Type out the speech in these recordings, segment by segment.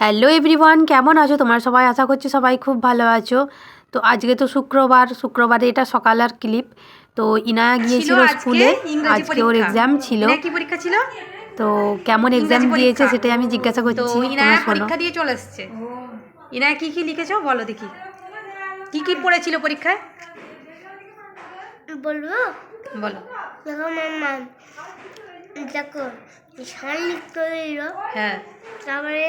Hello everyone, কেমন আছো তোমরা সবাই? আশা করছি সবাই খুব ভালো আছো। তো আজকে তো শুক্রবারে এটা সকালের ক্লিপ। তো ইনায়া গিয়েছিল স্কুলে, আজকে ওর এক্সাম ছিল। কি পরীক্ষা ছিল? তো কেমন এক্সাম দিয়েছে সেটাই আমি জিজ্ঞাসা করছি, তোমরা শোনো। পরীক্ষা দিয়ে চলে এসেছে। ইনায়া কি কি লিখেছো বলো দেখি, কি কি পড়েছিল পরীক্ষায় বলবো? বলো। দেখো মাম্মা, দেখো সান লিখতে দিল, হ্যাঁ, তারপরে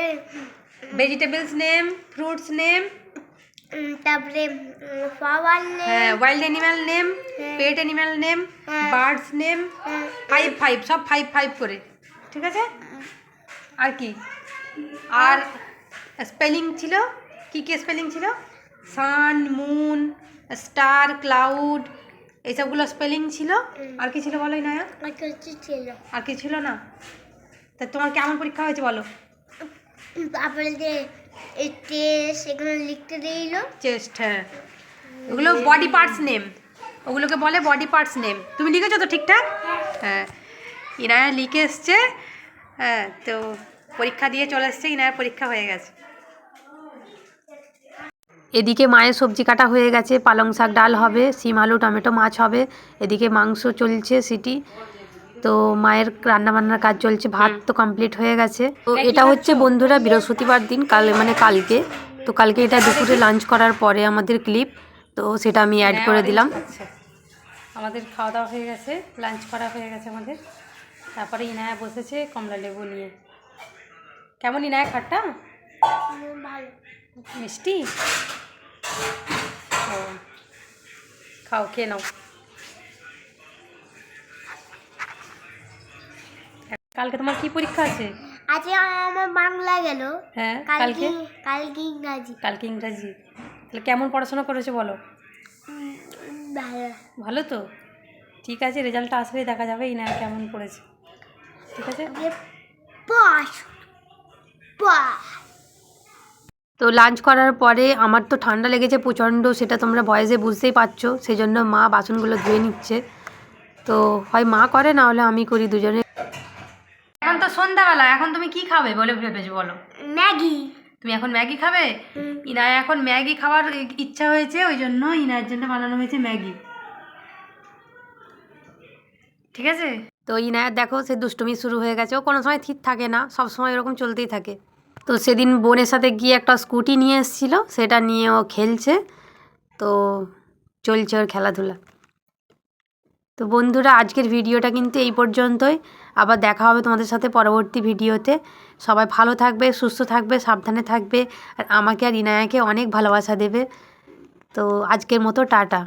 ভেজিটেবলস নেম, ফ্রুটস নেম, তারপরে ফ্লাওয়ার নেম, হ্যাঁ, ওয়াইল্ড অ্যানিমাল নেম, পেট অ্যানিমাল নেম, বার্ডস নেম, 5 সব 5 করে, ঠিক আছে? আর কি? আর স্পেলিং ছিল, কি কি স্পেলিং ছিল? সান, মুন, স্টার, ক্লাউড, এইসবগুলো স্পেলিং ছিল। আর কি ছিল বলো ইনায়া? ছিল। আর কি ছিল না? তা তোমার কেমন পরীক্ষা হয়েছে বলো? তারপরে যে এই টেস্ট এগুলো লিখতে দিল, চেস্ট, হ্যাঁ, ওগুলো বডি পার্টস নেম, ওগুলোকে বলে বডি পার্টস নেম। তুমি লিখেছো তো ঠিকঠাক? হ্যাঁ, ইনায়া লিখে এসছে। হ্যাঁ, তো পরীক্ষা দিয়ে চলে এসছে, ইনায়ার পরীক্ষা হয়ে গেছে। এদিকে মায়ের সবজি কাটা হয়ে গেছে, পালং শাক ডাল হবে, শিম আলু টমেটো মাছ হবে। এদিকে মাংস চলছে সিটি। তো মায়ের রান্নাবান্নার কাজ চলছে, ভাত তো কমপ্লিট হয়ে গেছে। তো এটা হচ্ছে বন্ধুরা বৃহস্পতিবার দিন, কালকে। তো কালকে এটা দুপুরে লাঞ্চ করার পরে আমাদের ক্লিপ, তো সেটা আমি অ্যাড করে দিলাম। আমাদের খাওয়া দাওয়া হয়ে গেছে, লাঞ্চ করা হয়ে গেছে আমাদের। তারপরে ইনায়া বসেছে কমলা লেবু নিয়ে। কেমন ইনায়া খাট্টা? ভালো মিষ্টি? ও, খাও, খেয়ে নাও। কালকে তোমার কি পরীক্ষা আছে? আজকে আমার বাংলা গেল। হ্যাঁ, কালকে কালকে ইংরাজি। কালকে ইংরাজি। তাহলে কেমন পড়াশোনা করেছো বলো? ভালো। ভালো তো? ঠিক আছে, রেজাল্টটা আসলেই দেখা যাবে ইনায়া কেমন পড়েছে। ঠিক আছে, পাস পাস। তো লাঞ্চ করার পরে আমার তো ঠান্ডা লেগেছে প্রচণ্ড, সেটা তোমরা ভয়েসে বুঝতেই পারছো। সেই জন্য মা বাসনগুলো ধুয়ে নিচ্ছে। তো হয় মা করে, না হলে আমি করি, দুজনে। এখন তো সন্ধ্যাবেলা, এখন তুমি কি খাবে বলে ভেবেছো বলো? ম্যাগি। তুমি এখন ম্যাগি খাবে? ইনায়া এখন ম্যাগি খাওয়ার ইচ্ছা হয়েছে, ওই জন্য ইনায়ের জন্য বানানো হয়েছে ম্যাগি। ঠিক আছে। তো ইনায়ার দেখো সে দুষ্টুমি শুরু হয়ে গেছে, ও কোনো সময় ঠিক থাকে না, সব সময় এরকম চলতেই থাকে। তো সেদিন বোনের সাথে গিয়ে একটা স্কুটি নিয়ে এসেছিলো, সেটা নিয়ে ও খেলছে। তো চলছে ওর খেলাধুলা। তো বন্ধুরা, আজকের ভিডিওটা কিন্তু এই পর্যন্তই। আবার দেখা হবে তোমাদের সাথে পরবর্তী ভিডিওতে। সবাই ভালো থাকবে, সুস্থ থাকবে, সাবধানে থাকবে, আর আমাকে আর ইনায়াকে অনেক ভালোবাসা দেবে। তো আজকের মতো টাটা।